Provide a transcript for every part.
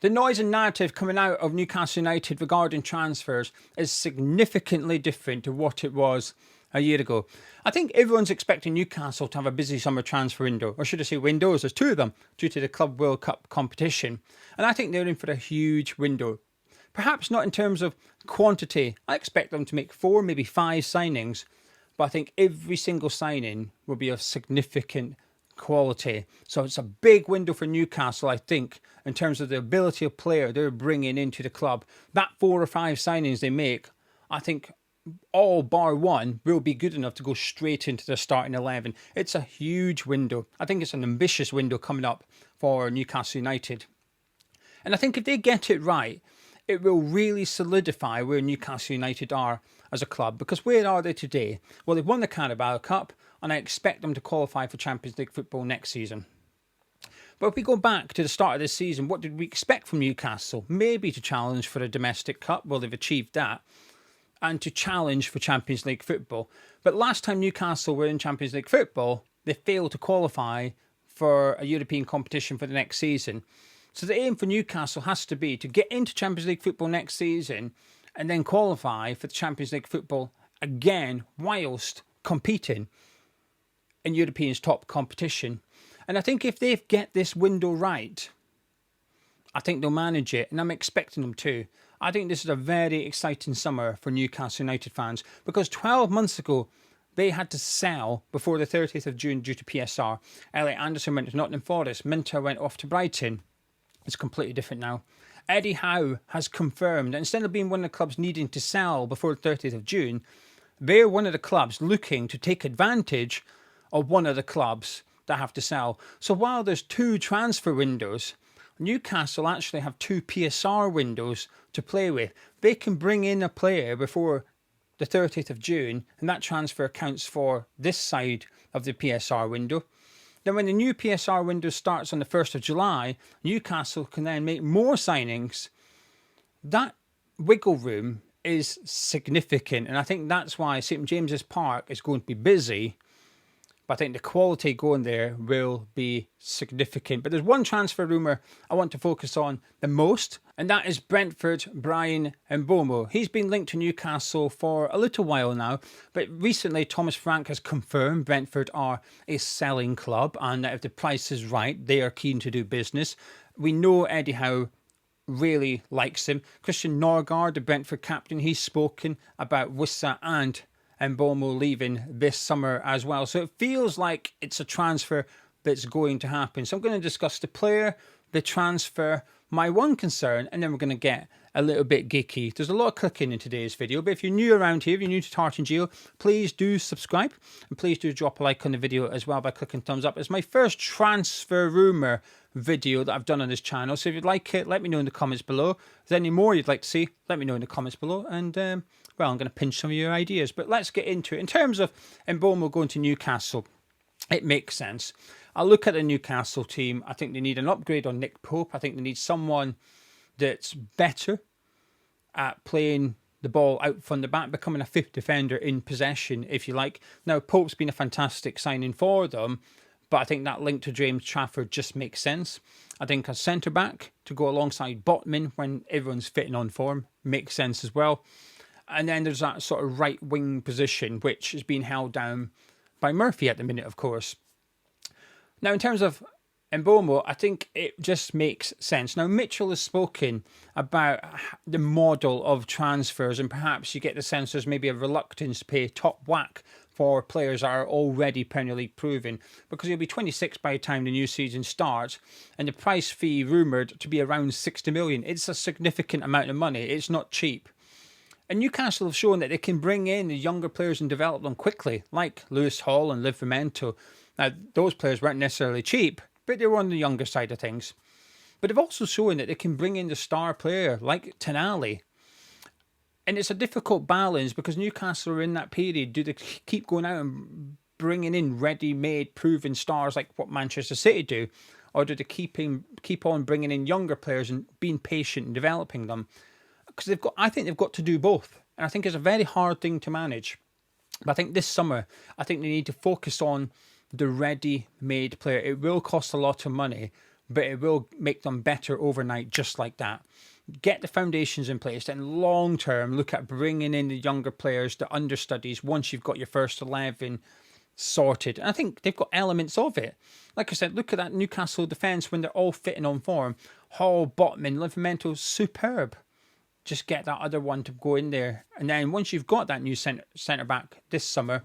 The noise and narrative coming out of Newcastle United regarding transfers is significantly different to what it was a year ago. I think everyone's expecting Newcastle to have a busy summer transfer window, or should I say windows, there's two of them, due to the Club World Cup competition. And I think they're in for a huge window. Perhaps not in terms of quantity. I expect them to make 4, maybe 5 signings, but I think every single signing will be of significant quality. So it's a big window for Newcastle, I think, in terms of the ability of player they're bringing into the club. That 4 or 5 signings they make, I think all bar one will be good enough to go straight into the starting 11. It's a huge window. I think it's an ambitious window coming up for Newcastle United. And I think if they get it right, it will really solidify where Newcastle United are as a club. Because where are they today? Well, they've won the Carabao Cup, and I expect them to qualify for Champions League football next season. But if we go back to the start of this season, what did we expect from Newcastle? Maybe to challenge for a domestic cup. Well, they've achieved that. And to challenge for Champions League football. But last time Newcastle were in Champions League football, they failed to qualify for a European competition for the next season. So the aim for Newcastle has to be to get into Champions League football next season and then qualify for the Champions League football again whilst competing in Europeans' top competition. And I think if they get this window right, I think they'll manage it, and I'm expecting them to. I think this is a very exciting summer for Newcastle United fans, because 12 months ago, they had to sell before the 30th of June due to PSR. Elliot Anderson went to Nottingham Forest. Minter went off to Brighton. It's completely different now. Eddie Howe has confirmed that instead of being one of the clubs needing to sell before the 30th of June, they're one of the clubs looking to take advantage of one of the clubs that have to sell. So while there's 2 transfer windows, Newcastle actually have 2 PSR windows to play with. They can bring in a player before the 30th of June, and that transfer counts for this side of the PSR window. Then when the new PSR window starts on the 1st of July, Newcastle can then make more signings. That wiggle room is significant, and I think that's why St James's Park is going to be busy. But I think the quality going there will be significant. But there's one transfer rumour I want to focus on the most, and that is Brentford Bryan Mbeumo. He's been linked to Newcastle for a little while now, but recently Thomas Frank has confirmed Brentford are a selling club, and that if the price is right, they are keen to do business. We know Eddie Howe really likes him. Christian Norgard, the Brentford captain, he's spoken about Wissa and Mbuemo leaving this summer as well. So it feels like it's a transfer that's going to happen. So I'm going to discuss the player, the transfer, my one concern, and then we're going to get a little bit geeky. There's a lot of clicking in today's video, but if you're new around here, if you're new to Tartan Geo, please do subscribe, and please do drop a like on the video as well by clicking thumbs up. It's my first transfer rumour video that I've done on this channel, so if you'd like it, let me know in the comments below. If there's any more you'd like to see, let me know in the comments below, and well, I'm going to pinch some of your ideas. But let's get into it. In terms of Mbuemo going to Newcastle, it makes sense. I look at the Newcastle team, I think they need an upgrade on Nick Pope. I think they need someone that's better at playing the ball out from the back, becoming a fifth defender in possession, if you like. Now, Pope's been a fantastic signing for them, but I think that link to James Trafford just makes sense. I think a centre-back to go alongside Botman when everyone's fitting on form makes sense as well. And then there's that sort of right-wing position, which is being held down by Murphy at the minute, of course. Now, in terms of Mbuemo, I think it just makes sense. Now, Mitchell has spoken about the model of transfers, and perhaps you get the sense there's maybe a reluctance to pay top whack for players that are already Premier League proven, because he'll be 26 by the time the new season starts, and the price fee rumoured to be around 60 million. It's a significant amount of money. It's not cheap. And Newcastle have shown that they can bring in the younger players and develop them quickly, like Lewis Hall and Livramento. Now, those players weren't necessarily cheap, but they were on the younger side of things. But they've also shown that they can bring in the star player, like Tonali. And it's a difficult balance, because Newcastle are in that period. Do they keep going out and bringing in ready-made, proven stars like what Manchester City do? Or do they keep on bringing in younger players and being patient and developing them? Because I think they've got to do both. And I think it's a very hard thing to manage. But I think this summer, I think they need to focus on the ready-made player. It will cost a lot of money, but it will make them better overnight just like that. Get the foundations in place, and long term look at bringing in the younger players, the understudies, once you've got your first 11 sorted. And I think they've got elements of it. Like I said, look at that Newcastle defence when they're all fitting on form. Hall, Botman, Livramento, superb. Just get that other one to go in there. And then once you've got that new centre back this summer,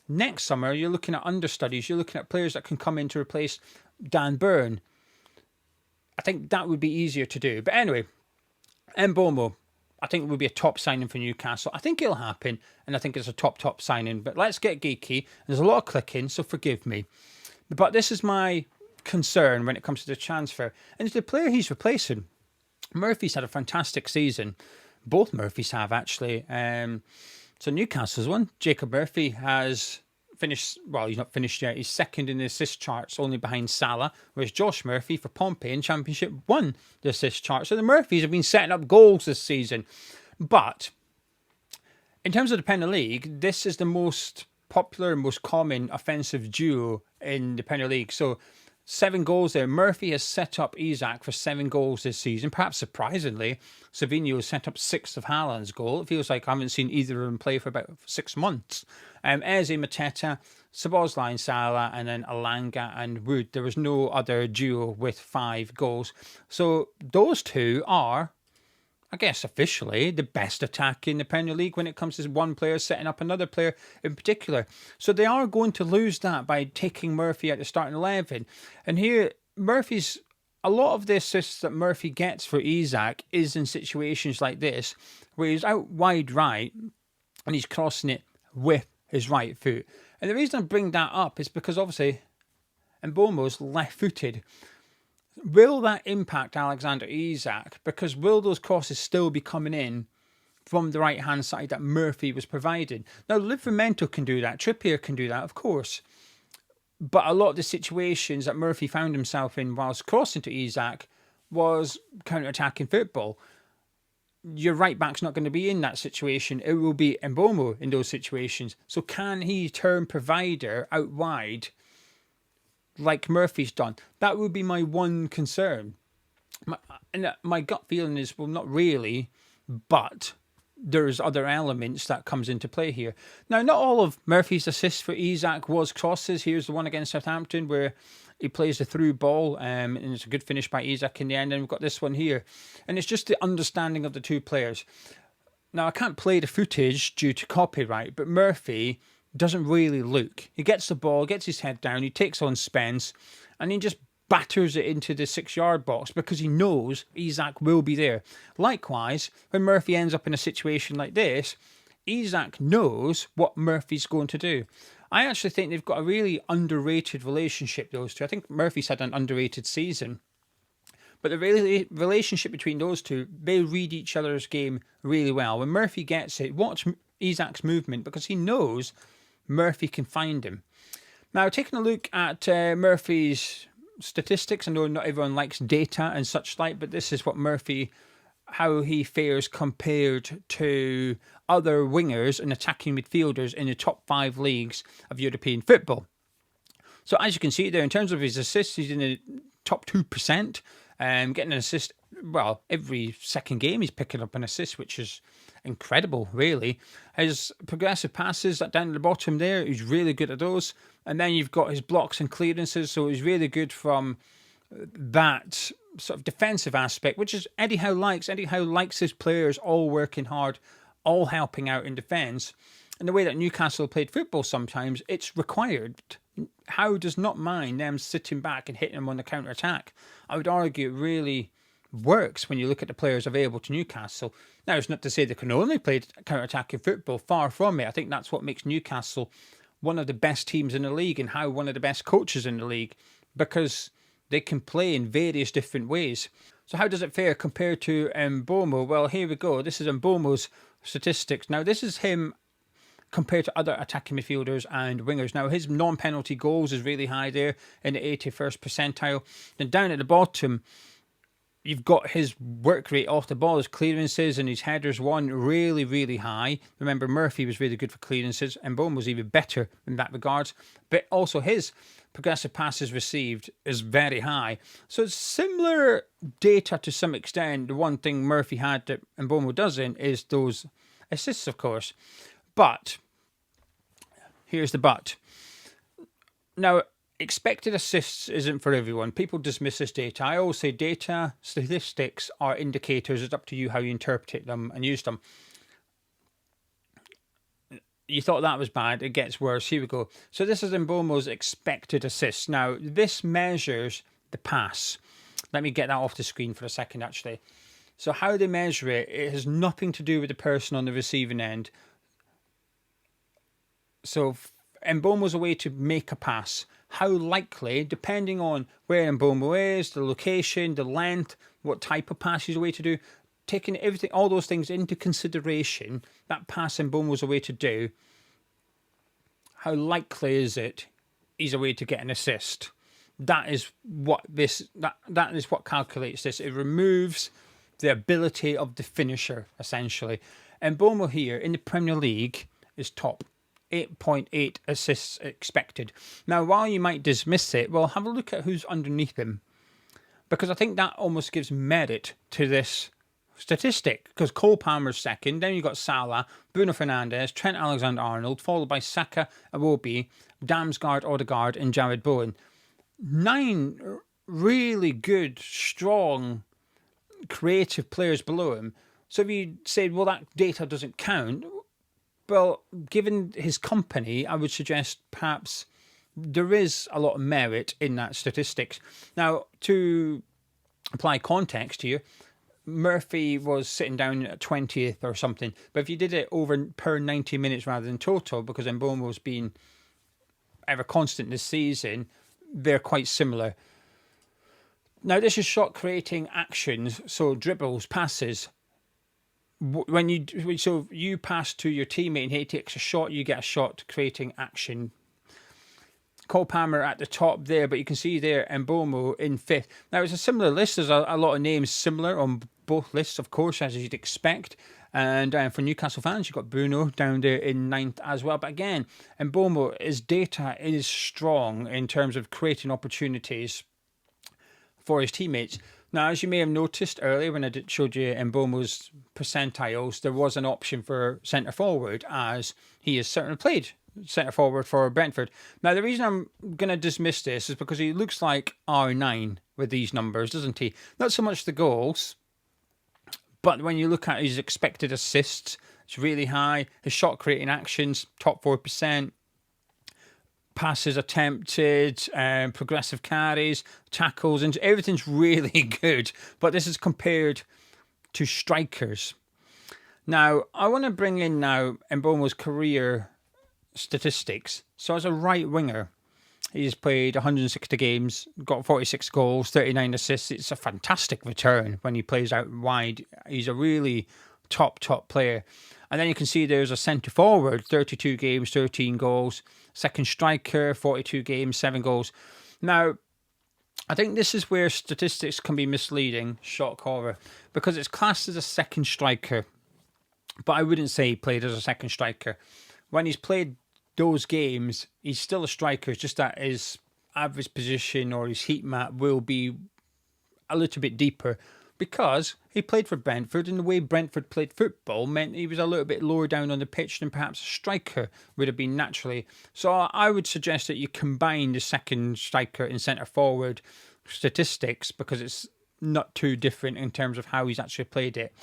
next summer you're looking at understudies. You're looking at players that can come in to replace Dan Burn. I think that would be easier to do. But anyway, Mbuemo, I think it would be a top signing for Newcastle. I think it'll happen, and I think it's a top signing. But let's get Guéhi. There's a lot of clicking, so forgive me. But this is my concern when it comes to the transfer. And it's the player he's replacing. Murphy's had a fantastic season. Both Murphys have, actually. So Newcastle's one. Jacob Murphy has finished, well, he's not finished yet. He's second in the assist charts, only behind Salah, whereas Josh Murphy for Pompey in Championship won the assist chart. So the Murphys have been setting up goals this season. But in terms of the Premier League, this is the most popular and most common offensive duo in the Premier League. So 7 goals there. Murphy has set up Isak for 7 goals this season. Perhaps surprisingly, Savinho has set up 6 of Haaland's goal. It feels like I haven't seen either of them play for about 6 months. Eze, Mateta, Szoboszlai, Salah, and then Alanga and Wood. There was no other duo with 5 goals. So those two are, I guess, officially the best attack in the Premier League when it comes to one player setting up another player in particular. So they are going to lose that by taking Murphy out the starting 11. And here, a lot of the assists that Murphy gets for Isak is in situations like this, where he's out wide right and he's crossing it with his right foot. And the reason I bring that up is because obviously Mbuemo's left-footed. Will that impact Alexander Isak? Because will those crosses still be coming in from the right-hand side that Murphy was providing? Now, Livramento can do that. Trippier can do that, of course. But a lot of the situations that Murphy found himself in whilst crossing to Isak was counter-attacking football. Your right-back's not going to be in that situation. It will be Mbuemo in those situations. So can he turn provider out wide like Murphy's done? That would be my one concern. My gut feeling is, well, not really, but there's other elements that comes into play here. Now, not all of Murphy's assists for Isak was crosses. Here's the one against Southampton where he plays the through ball, and it's a good finish by Isak in the end. And we've got this one here. And it's just the understanding of the two players. Now, I can't play the footage due to copyright, but Murphy doesn't really look. He gets the ball, gets his head down, he takes on Spence, and he just batters it into the 6-yard box because he knows Isak will be there. Likewise, when Murphy ends up in a situation like this, Isak knows what Murphy's going to do. I actually think they've got a really underrated relationship, those two. I think Murphy's had an underrated season. But the relationship between those two, they read each other's game really well. When Murphy gets it, watch Isak's movement because he knows Murphy can find him. Now, taking a look at Murphy's statistics, I know not everyone likes data and such like, but this is what Murphy, how he fares compared to other wingers and attacking midfielders in the top 5 leagues of European football. So as you can see there, in terms of his assists, he's in the top 2%, getting an assist, well, every second game he's picking up an assist, which is incredible, really. His progressive passes down at the bottom there, he's really good at those. And then you've got his blocks and clearances, so he's really good from that sort of defensive aspect, which is Eddie Howe likes. Eddie Howe likes his players all working hard, all helping out in defence. And the way that Newcastle played football sometimes, it's required. Howe does not mind them sitting back and hitting them on the counter-attack. I would argue it really works when you look at the players available to Newcastle. Now, it's not to say they can only play counter-attacking football. Far from it. I think that's what makes Newcastle one of the best teams in the league and Howe one of the best coaches in the league, because they can play in various different ways. So how does it fare compared to Mbuemo? Well, here we go. This is Mbuemo's statistics. Now, this is him compared to other attacking midfielders and wingers. Now, his non-penalty goals is really high there in the 81st percentile. Then down at the bottom, you've got his work rate off the ball, his clearances and his headers won really, really high. Remember, Murphy was really good for clearances, and Mbeumo was even better in that regards. But also his progressive passes received is very high. So it's similar data to some extent. The one thing Murphy had that Mbeumo doesn't is those assists, of course. But here's the but. Now, expected assists isn't for everyone. People dismiss this data. I always say data, statistics are indicators. It's up to you how you interpret them and use them. You thought that was bad. It gets worse. Here we go. So this is Mbuemo's expected assists. Now, this measures the pass. Let me get that off the screen for a second, actually. So how they measure it, it has nothing to do with the person on the receiving end. So Mbuemo's a way to make a pass. How likely, depending on where Mbuemo is, the location, the length, what type of pass he's a way to do, taking everything, all those things into consideration, that pass Mbuemo's a way to do, how likely is it he's a way to get an assist? That is what that is what calculates this. It removes the ability of the finisher, essentially. Mbuemo here in the Premier League is top. 8.8 assists expected. Now, while you might dismiss it, well, have a look at who's underneath him, because I think that almost gives merit to this statistic, because Cole Palmer's second, then you've got Salah, Bruno Fernandes, Trent Alexander-Arnold, followed by Saka, Iwobi, Damsgaard, Odegaard, and Jared Bowen. 9 really good, strong, creative players below him. So if you say, well, that data doesn't count, well, given his company, I would suggest perhaps there is a lot of merit in that statistics. Now, to apply context here, Murphy was sitting down at 20th or something. But if you did it over per 90 minutes rather than total, because Mbuemo's been ever constant this season, they're quite similar. Now, this is shot creating actions, so dribbles, passes. When you pass to your teammate and he takes a shot, you get a shot creating action. Cole Palmer at the top there, but you can see there Mbuemo in 5th. Now it's a similar list. There's a lot of names similar on both lists, of course, as you'd expect. And for Newcastle fans, you've got Bruno down there in 9th as well. But again, Mbuemo, his data is strong in terms of creating opportunities for his teammates. Now, as you may have noticed earlier when I showed you Mbuemo's percentiles, there was an option for centre forward, as he has certainly played centre forward for Brentford. Now, the reason I'm going to dismiss this is because he looks like R9 with these numbers, doesn't he? Not so much the goals, but when you look at his expected assists, it's really high. His shot creating actions, top 4%. Passes attempted, progressive carries, tackles, and everything's really good. But this is compared to strikers. Now, I want to bring in now Mbuemo's career statistics. So as a right winger, he's played 160 games, got 46 goals, 39 assists. It's a fantastic return when he plays out wide. He's a really top player. And then you can see there's a centre forward, 32 games, 13 goals. Second striker, 42 games, 7 goals. Now, I think this is where statistics can be misleading, shock horror, because it's classed as a second striker. But I wouldn't say he played as a second striker. When he's played those games, he's still a striker. It's just that his average position or his heat map will be a little bit deeper, because he played for Brentford, and the way Brentford played football meant he was a little bit lower down on the pitch than perhaps a striker would have been naturally. So I would suggest that you combine the second striker and centre forward statistics, because it's not too different in terms of how he's actually played it.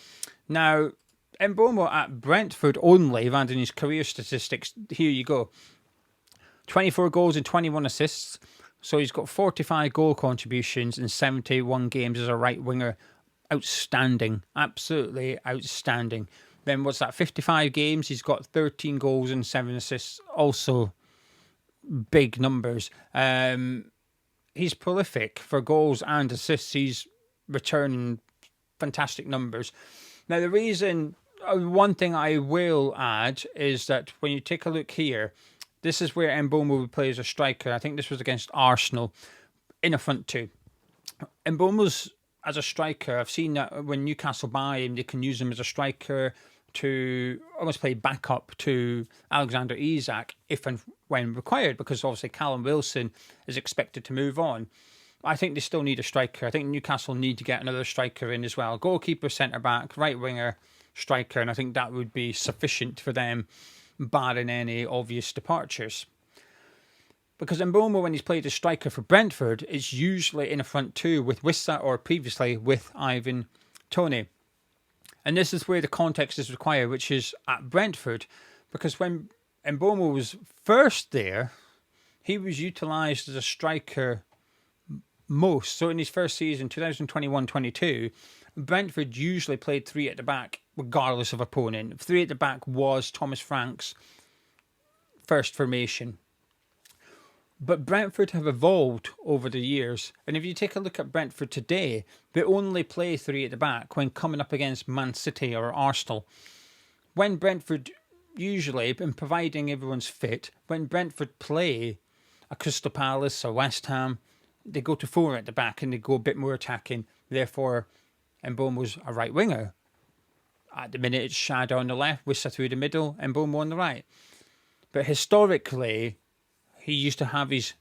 Now, Mbuemo at Brentford only, rather than his career statistics, here you go. 24 goals and 21 assists. So he's got 45 goal contributions in 71 games as a right winger. Outstanding. Absolutely outstanding. Then what's that? 55 games. He's got 13 goals and 7 assists. Also big numbers. He's prolific for goals and assists. He's returning fantastic numbers. Now, the reason, one thing I will add is that when you take a look here, this is where Mbuemo would play as a striker. I think this was against Arsenal in a front two. Mbuemo's as a striker. I've seen that when Newcastle buy him, they can use him as a striker to almost play backup to Alexander Isak if and when required, because obviously Callum Wilson is expected to move on. I think they still need a striker. I think Newcastle need to get another striker in as well. Goalkeeper, centre-back, right winger, striker, and I think that would be sufficient for them, barring any obvious departures. Because Mbuemo, when he's played as striker for Brentford, is usually in a front two with Wissa or previously with Ivan Toney. And this is where the context is required, which is at Brentford, because when Mbuemo was first there, he was utilised as a striker most. So in his first season, 2021-22, Brentford usually played three at the back, regardless of opponent. Three at the back was Thomas Frank's first formation. But Brentford have evolved over the years. And if you take a look at Brentford today, they only play three at the back when coming up against Man City or Arsenal. When Brentford, usually, and providing everyone's fit, when Brentford play a Crystal Palace or West Ham, they go to four at the back and they go a bit more attacking. Therefore, Mbuemo's a right winger. At the minute, it's Shadow on the left, Wissa through the middle, and Mbuemo on the right. But historically, he used to have his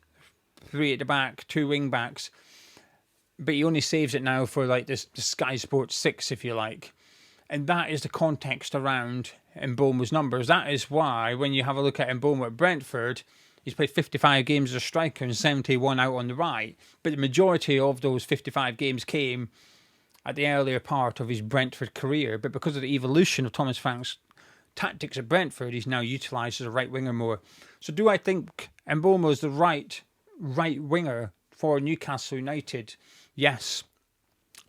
three at the back, two wing backs, but he only saves it now for like this the Sky Sports 6, if you like. And that is the context around Mbuemo's numbers. That is why when you have a look at Mbuemo at Brentford, he's played 55 games as a striker and 71 out on the right. But the majority of those 55 games came at the earlier part of his Brentford career. But because of the evolution of Thomas Frank's tactics at Brentford, he's now utilised as a right winger more. So do I think Mbuemo is the right winger for Newcastle United? Yes.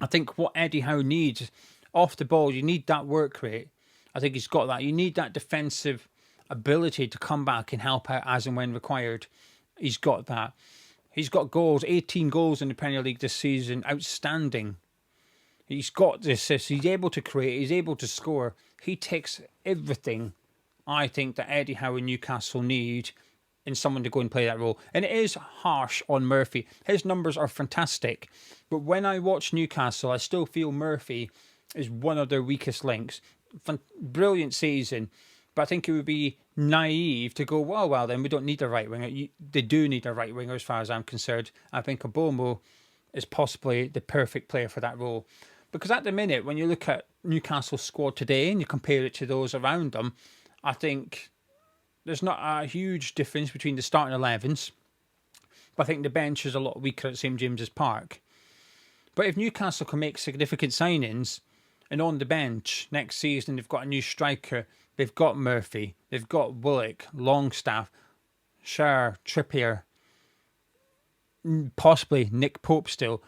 I think what Eddie Howe needs off the ball, you need that work rate. I think he's got that. You need that defensive ability to come back and help out as and when required. He's got that. He's got goals, 18 goals in the Premier League this season. Outstanding. He's got the assists. He's able to create. He's able to score. He takes everything, I think, that Eddie Howe and Newcastle need in someone to go and play that role. And it is harsh on Murphy. His numbers are fantastic. But when I watch Newcastle, I still feel Murphy is one of their weakest links. Brilliant season. But I think it would be naive to go, well, then we don't need a right winger. They do need a right winger as far as I'm concerned. I think Mbuemo is possibly the perfect player for that role. Because at the minute, when you look at Newcastle's squad today and you compare it to those around them, I think there's not a huge difference between the starting 11s. But I think the bench is a lot weaker at St James's Park. But if Newcastle can make significant signings, and on the bench next season they've got a new striker, they've got Murphy, they've got Willock, Longstaff, Schär, Trippier, possibly Nick Pope still,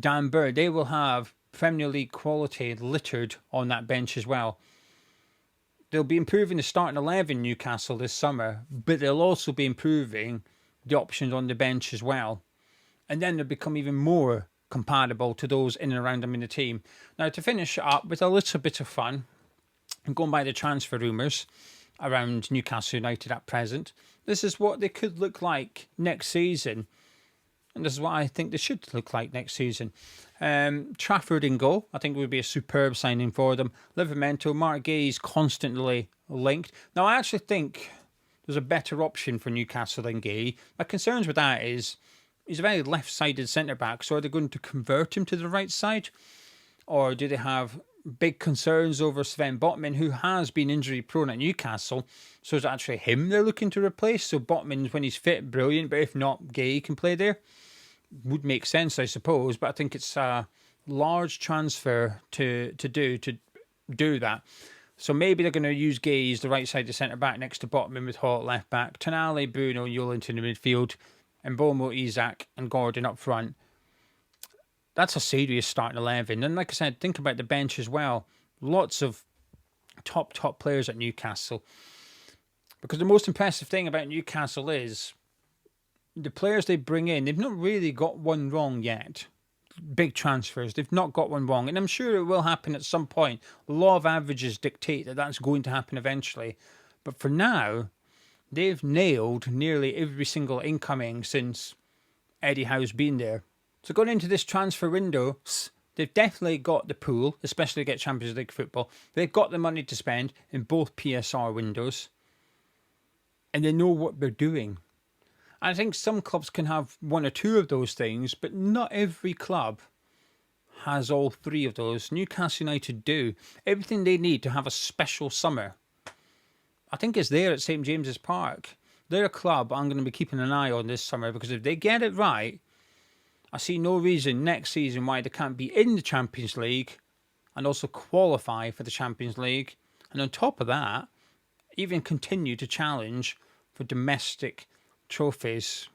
Dan Burr, they will have Premier League quality littered on that bench as well. They'll be improving the starting 11 Newcastle this summer, but they'll also be improving the options on the bench as well. And then they'll become even more compatible to those in and around them in the team. Now, to finish up with a little bit of fun, and going by the transfer rumours around Newcastle United at present, this is what they could look like next season. And this is what I think they should look like next season. Trafford in goal, I think would be a superb signing for them. Livramento, Marc Guéhi is constantly linked. Now, I actually think there's a better option for Newcastle than Guéhi. My concerns with that is he's a very left-sided centre-back, so are they going to convert him to the right side? Or do they have big concerns over Sven Botman, who has been injury-prone at Newcastle? So it's actually him they're looking to replace. So Botman, when he's fit, brilliant, but if not, Guéhi can play there. Would make sense, I suppose, but I think it's a large transfer to do that. So maybe they're going to use Guéhi as the right-sided centre-back next to Botman with Hall at left-back, Tonali, Bruno, Yolant in the midfield, and Mbuemo, Isak, and Gordon up front. That's a serious starting 11. And like I said, think about the bench as well. Lots of top players at Newcastle. Because the most impressive thing about Newcastle is the players they bring in, they've not really got one wrong yet. Big transfers, they've not got one wrong. And I'm sure it will happen at some point. The law of averages dictate that that's going to happen eventually. But for now, they've nailed nearly every single incoming since Eddie Howe's been there. So going into this transfer window, They've definitely got the pool, especially to get Champions League football. They've got the money to spend in both PSR windows. And they know what they're doing. And I think some clubs can have one or two of those things, but not every club has all three of those. Newcastle United do. Everything they need to have a special summer, I think, is there at St James's Park. They're a club I'm going to be keeping an eye on this summer, because if they get it right, I see no reason next season why they can't be in the Champions League and also qualify for the Champions League. And on top of that, even continue to challenge for domestic trophies